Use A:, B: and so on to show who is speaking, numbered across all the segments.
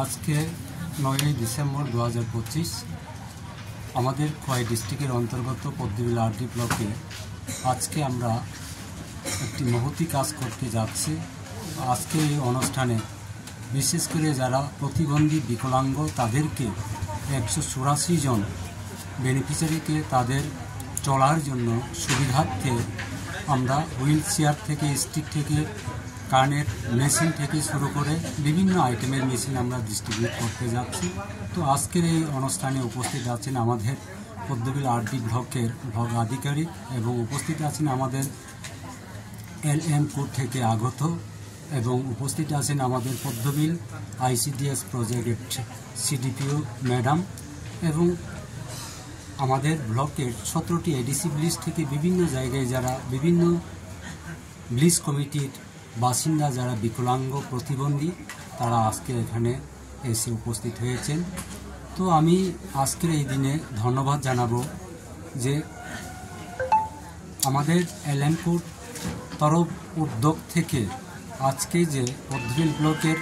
A: আজকে 9ই ডিসেম্বর 2025 আমাদের খোয়াই ডিস্ট্রিক্টের অন্তর্গত পদ্মবিল আরডি ব্লকে আজকে আমরা একটি মহতি কাজ করতে যাচ্ছি। আজকে এই অনুষ্ঠানে বিশেষ করে যারা প্রতিবন্ধী বিকলাঙ্গ তাদেরকে 184 জন বেনিফিশিয়ারিকে তাদের চলার জন্য সুবিধার্থে আমরা হুইল চেয়ার থেকে স্টিক থেকে কানের মেশিন থেকে শুরু করে বিভিন্ন আইটেমের মেশিন আমরা ডিস্ট্রিবিউট করতে যাচ্ছি। তো আজকের এই অনুষ্ঠানে উপস্থিত আছেন আমাদের পদ্মবিল আরডি ব্লকের ব্লক আধিকারিক এবং উপস্থিত আছেন আমাদের LM কোড থেকে আগত এবং উপস্থিত আছেন আমাদের Padmabil ICDS project CDPO madam এবং আমাদের ব্লকের 17টি ADC ব্লিজ থেকে বিভিন্ন জায়গায় যারা বিভিন্ন ব্লিজ কমিটির বাসিন্দা যারা বিকলাঙ্গ প্রতিবন্ধী তারা আজকে এখানে এসে উপস্থিত হয়েছেন। তো আমি আজকের এই দিনে ধন্যবাদ জানাবো যে আমাদের LM কোড তরফ উদ্যোগ থেকে আজকে যে পদ্মবিল ব্লকের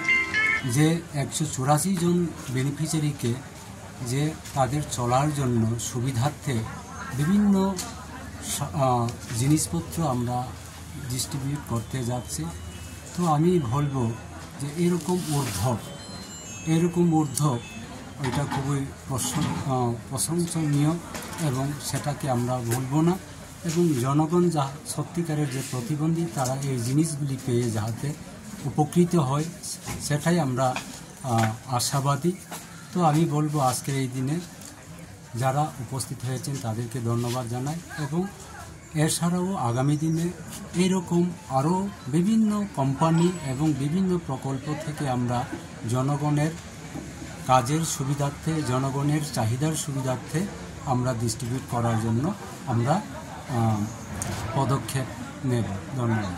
A: যে 184 জন বেনিফিশিয়ারিকে যে তাদের চলার জন্য সুবিধার্থে বিভিন্ন জিনিসপত্র আমরা ডিস্ট্রিবিউট করতে যাচ্ছি। তো আমি বলবো যে এরকম উদ্যোগ ওইটা খুবই প্রশংসনীয় এবং সেটাকে আমরা বলবো না এবং জনগণ যা সত্যিকারের যে প্রতিবন্ধী তারা এই জিনিসগুলি পেয়ে যাতে উপকৃত হয় সেটাই আমরা আশাবাদী। তো আমি বলবো আজকের এই দিনে যারা উপস্থিত হয়েছেন তাদেরকে ধন্যবাদ জানাই এবং এছাড়াও আগামী দিনে এরকম আরও বিভিন্ন কোম্পানি এবং বিভিন্ন প্রকল্প থেকে আমরা জনগণের কাজের সুবিধার্থে জনগণের চাহিদার সুবিধার্থে আমরা ডিস্ট্রিবিউট করার জন্য আমরা পদক্ষেপ নেব। ধন্যবাদ।